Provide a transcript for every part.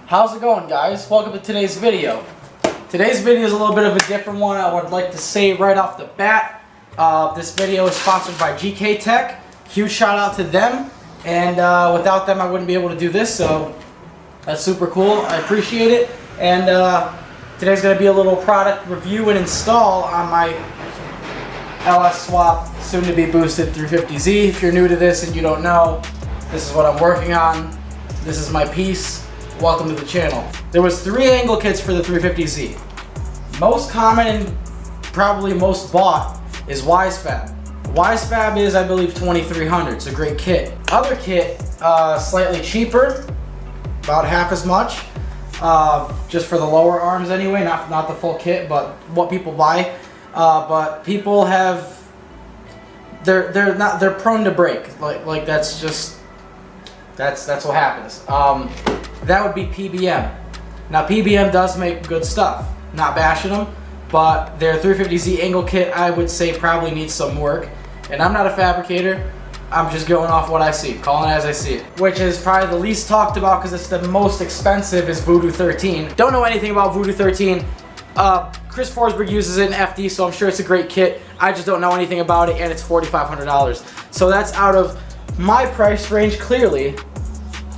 How's it going, guys? Welcome to today's video. Today's video is a little bit of a different one. I would like to say right off the bat, this video is sponsored by GKTECH. Huge shout out to them, and without them I wouldn't be able to do this, so that's super cool. I appreciate it. And today's going to be a little product review and install on my LS Swap, soon to be boosted 350Z. If you're new to this and you don't know, this is what I'm working on. This is my piece. Welcome to the channel. There was 3 angle kits for the 350Z. Most common and probably most bought is WiseFab. WiseFab is, I believe, 2300. It's a great kit. Other kit, slightly cheaper, about half as much, just for the lower arms anyway, not the full kit, but what people buy. But people have, they're prone to break. Like that's what happens. That would be PBM. Now PBM does make good stuff, not bashing them, but their 350Z angle kit I would say probably needs some work. And I'm not a fabricator, I'm just going off what I see, calling it as I see it. Which is probably the least talked about because it's the most expensive is Voodoo 13. Don't know anything about Voodoo 13. Chris Forsberg uses it in FD, so I'm sure it's a great kit. I just don't know anything about it, and it's $4,500. So that's out of my price range clearly.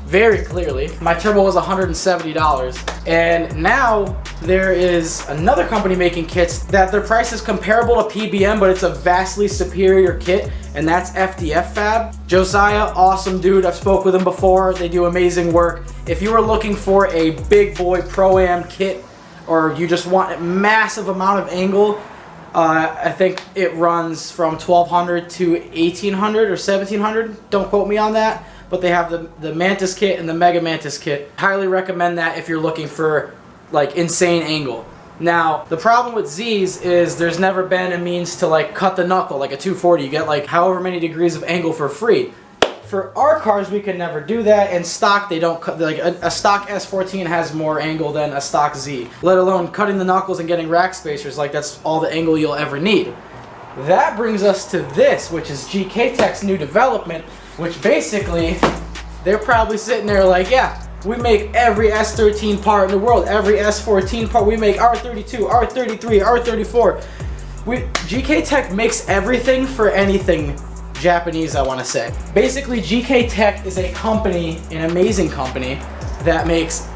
Very clearly. My turbo was $170, and now there is another company making kits that their price is comparable to PBM, but it's a vastly superior kit, and that's FDF Fab. Josiah, awesome dude. I've spoke with him before. They do amazing work. If you are looking for a big boy Pro-Am kit, or you just want a massive amount of angle, I think it runs from 1200 to 1800 or 1700. Don't quote me on that. But they have the Mantis kit and the Mega Mantis kit. Highly recommend that if you're looking for like insane angle. Now, the problem with Z's is there's never been a means to like cut the knuckle like a 240. You get like however many degrees of angle for free. For our cars, we can never do that. In stock, they don't cut, like a stock S14 has more angle than a stock Z. Let alone cutting the knuckles and getting rack spacers, like that's all the angle you'll ever need. That brings us to this, which is GKTECH's new development, which basically, they're probably sitting there like, yeah, we make every S13 part in the world, every S14 part, we make R32, R33, R34. GKTECH makes everything for anything Japanese, I want to say. Basically, GKTECH is a company, an amazing company, that makes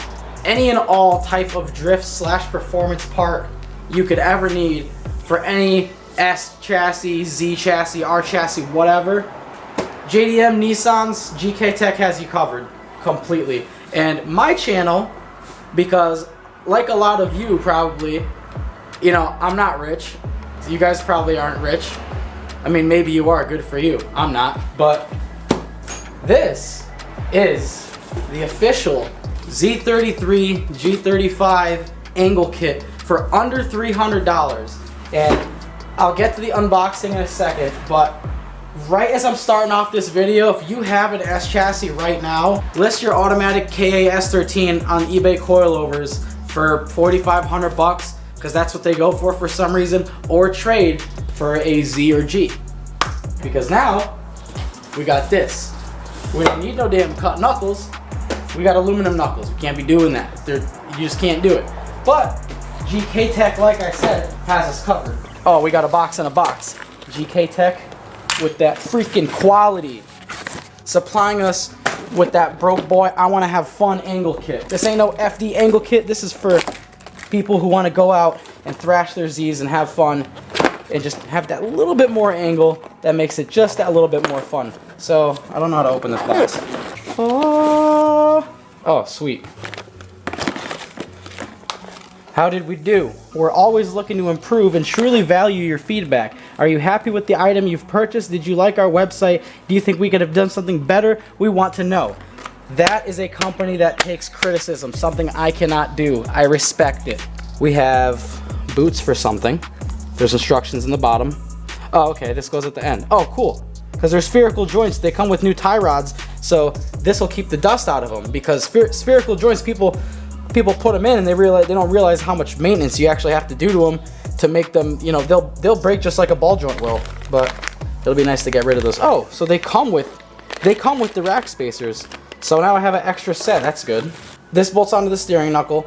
any and all type of drift / performance part you could ever need for any S chassis, Z chassis, R chassis, whatever. JDM, Nissans, GKTECH has you covered completely. And my channel, because like a lot of you probably, you know, I'm not rich. You guys probably aren't rich. I mean, maybe you are, good for you. I'm not. But this is the official Z33 G35 Angle Kit for under $300. And I'll get to the unboxing in a second, but right as I'm starting off this video, if you have an S chassis right now, list your automatic KA S13 on eBay coilovers for $4,500 because that's what they go for some reason, or trade for a Z or G. Because now we got this. We don't need no damn cut knuckles. We got aluminum knuckles. We can't be doing that. You just can't do it. But GKTECH, like I said, has us covered. Oh, we got a box in a box. GKTECH with that freaking quality, supplying us with that broke boy I want to have fun angle kit. This ain't no FD angle kit. This is for people who want to go out and thrash their Z's and have fun and just have that little bit more angle that makes it just that little bit more fun. So I don't know how to open this box. Oh, sweet. How did we do? We're always looking to improve and truly value your feedback. Are you happy with the item you've purchased? Did you like our website? Do you think we could have done something better? We want to know. That is a company that takes criticism, something I cannot do. I respect it. We have boots for something. There's instructions in the bottom. Oh, okay, this goes at the end. Oh, cool. Because they're spherical joints, they come with new tie rods, so this will keep the dust out of them. Because spherical joints, people put them in and they don't realize how much maintenance you actually have to do to them to make them, you know, they'll break just like a ball joint will. But it'll be nice to get rid of those. Oh, so they come with the rack spacers. So now I have an extra set. That's good. this bolts onto the steering knuckle.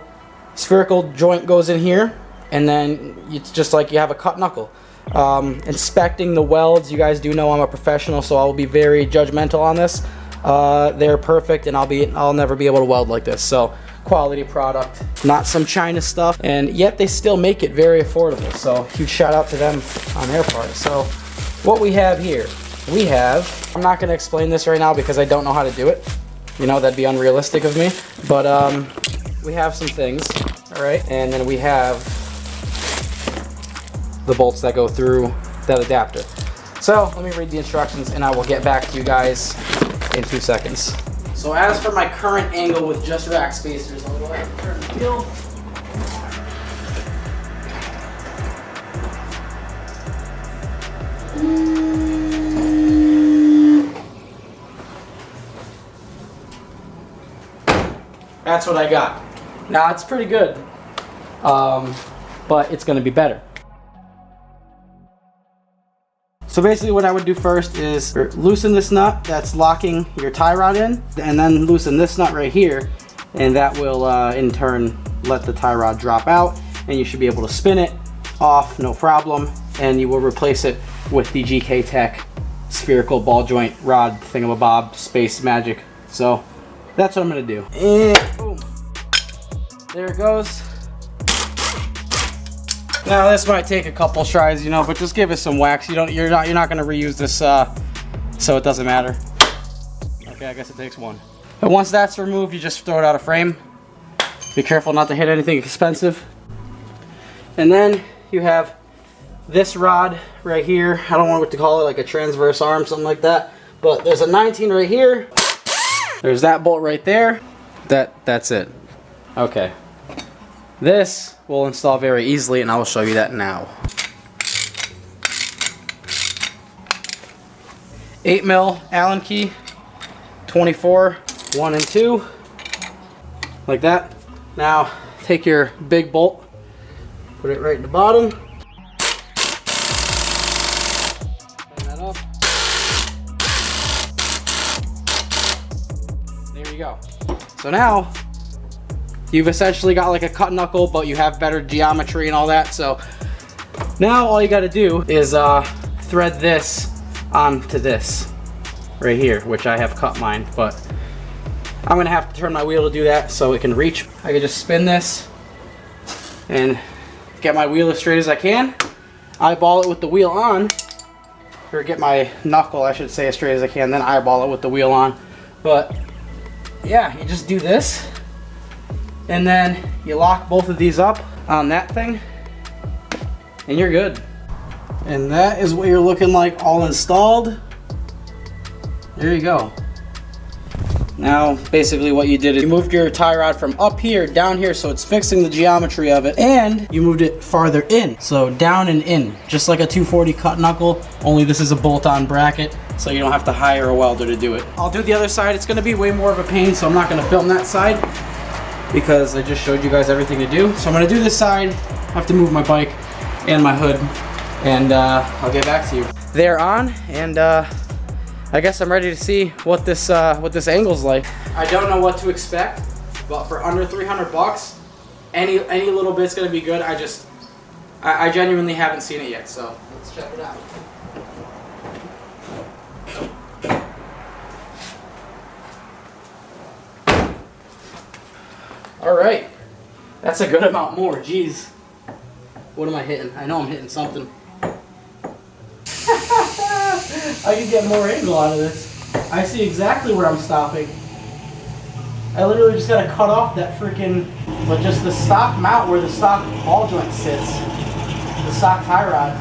Spherical joint goes in here, and then it's just like you have a cut knuckle. Inspecting the welds, you guys do know I'm a professional, so I'll be very judgmental on this. They're perfect, and I'll never be able to weld like this. So quality product, not some China stuff, and yet they still make it very affordable. So huge shout out to them on their part. So what we have here, I'm not going to explain this right now because I don't know how to do it. You know, that'd be unrealistic of me. But we have some things, all right, and then we have the bolts that go through that adapter. So let me read the instructions and I will get back to you guys in 2 seconds. So as for my current angle with just rack spacers, I'll go ahead and turn the wheel. That's what I got. Now it's pretty good, but it's gonna be better. So basically what I would do first is loosen this nut that's locking your tie rod in, and then loosen this nut right here, and that will in turn let the tie rod drop out, and you should be able to spin it off, no problem, and you will replace it with the GKTECH spherical ball joint rod thingamabob space magic. So that's what I'm gonna do. And boom. There it goes. Now this might take a couple tries, you know, but just give it some wax. You're not gonna reuse this, so it doesn't matter. Okay, I guess it takes one. And once that's removed, you just throw it out of frame. Be careful not to hit anything expensive. And then you have this rod right here. I don't know what to call it, like a transverse arm, something like that. But there's a 19 right here. There's that bolt right there. That's it. Okay. This will install very easily, and I will show you that now. 8mm Allen key, 24, 1 and 2, like that. Now take your big bolt, put it right in the bottom. Tighten that up. There you go. So now you've essentially got like a cut knuckle, but you have better geometry and all that. So now all you got to do is thread this onto this right here, which I have cut mine, but I'm gonna have to turn my wheel to do that so it can reach. I can just spin this and get my wheel as straight as I can, eyeball it with the wheel on, or get my knuckle, I should say, as straight as I can, then eyeball it with the wheel on. But yeah, you just do this, and then you lock both of these up on that thing, and you're good. And that is what you're looking like all installed. There you go. Now basically what you did is you moved your tie rod from up here down here, so it's fixing the geometry of it, and you moved it farther in, so down and in, just like a 240 cut knuckle, only this is a bolt-on bracket, so you don't have to hire a welder to do it. I'll do the other side. It's going to be way more of a pain, so I'm not going to film that side because I just showed you guys everything to do. So I'm going to do this side. I have to move my bike and my hood, and I'll get back to you. They're on, and I guess I'm ready to see what this angle's like. I don't know what to expect, but for under 300 bucks, any little bit's gonna be good. I genuinely haven't seen it yet, so let's check it out. All right, that's a good amount more. Jeez, what am I hitting? I know I'm hitting something. I can get more angle out of this. I see exactly where I'm stopping. I literally just gotta cut off that freaking, but just the stock mount where the stock ball joint sits, the stock tie rod,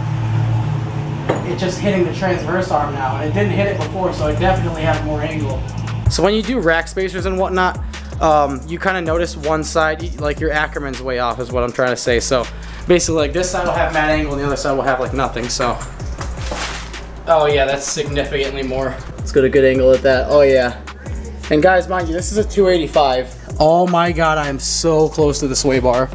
it's just hitting the transverse arm now, and it didn't hit it before, so I definitely have more angle. So when you do rack spacers and whatnot, you kind of notice one side, like your Ackerman's way off is what I'm trying to say. So basically like this side will have mad angle and the other side will have like nothing, so. Oh yeah, that's significantly more. Let's get a good angle at that. Oh yeah. And guys, mind you, this is a 285. Oh my god, I am so close to the sway bar.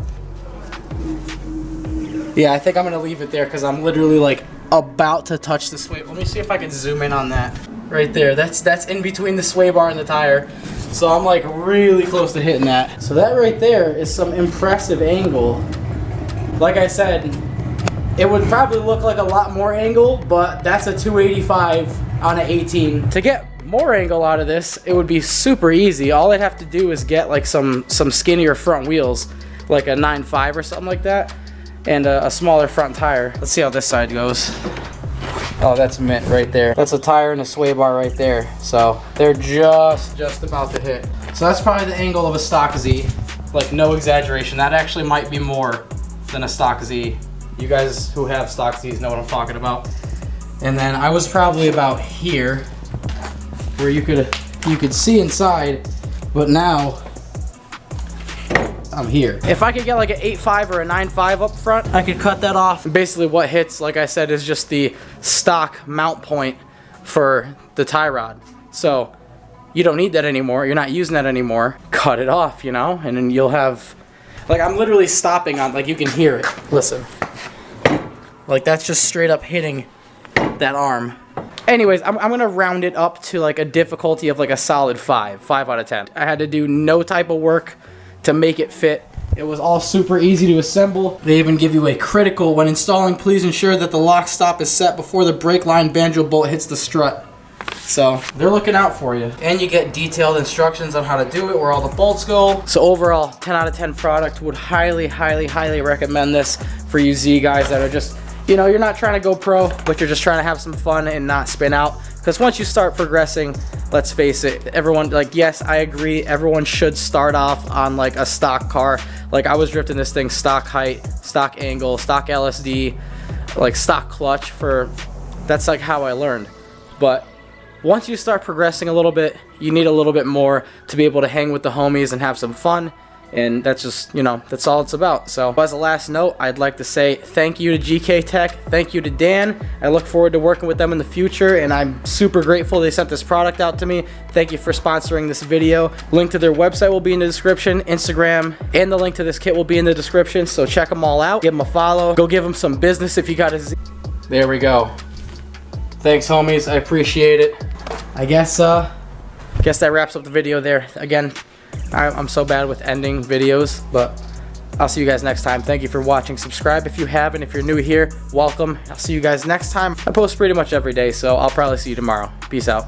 Yeah, I think I'm gonna leave it there because I'm literally like about to touch the sway. Let me see if I can zoom in on that. right there. That's in between the sway bar and the tire. So I'm like really close to hitting that. So that right there is some impressive angle. Like I said, it would probably look like a lot more angle, but that's a 285 on an 18. To get more angle out of this, it would be super easy. All I'd have to do is get like some skinnier front wheels, like a 9.5 or something like that, and a smaller front tire. Let's see how this side goes. Oh, that's mint right there. That's a tire and a sway bar right there. So they're just about to hit. So that's probably the angle of a stock Z. Like, no exaggeration. That actually might be more than a stock Z. You guys who have stock Zs know what I'm talking about. And then I was probably about here, where you could see inside, but now I'm here. If I could get like an 8.5 or a 9.5 up front, I could cut that off. Basically what hits, like I said, is just the stock mount point for the tie rod. So you don't need that anymore. You're not using that anymore. Cut it off, you know, and then you'll have, like, I'm literally stopping on, like, you can hear it. Listen. Like, that's just straight up hitting that arm. Anyways, I'm gonna round it up to like a difficulty of like a solid 5 out of 10. I had to do no type of work to make it fit. It was all super easy to assemble. They even give you a critical: when installing, please ensure that the lock stop is set before the brake line banjo bolt hits the strut. So they're looking out for you. And you get detailed instructions on how to do it, where all the bolts go. So overall, 10 out of 10 product. Would highly recommend this for you Z guys that are just, you know, you're not trying to go pro, but you're just trying to have some fun and not spin out. Because once you start progressing, let's face it, everyone, like, yes, I agree, everyone should start off on like a stock car. Like, I was drifting this thing stock height, stock angle, stock LSD, like stock clutch. That's like how I learned. But once you start progressing a little bit, you need a little bit more to be able to hang with the homies and have some fun. And that's just, you know, that's all it's about. So as a last note, I'd like to say thank you to GKTECH, thank you to Dan. I look forward to working with them in the future, and I'm super grateful they sent this product out to me. Thank you for sponsoring this video. Link to their website will be in the description, Instagram, and the link to this kit will be in the description. So check them all out, give them a follow, go give them some business if you got a Z. There we go. Thanks, homies, I appreciate it. I guess that wraps up the video there. Again, I'm so bad with ending videos, but I'll see you guys next time. Thank you for watching. Subscribe if you haven't. If you're new here, welcome. I'll see you guys next time. I post pretty much every day, so I'll probably see you tomorrow. Peace out.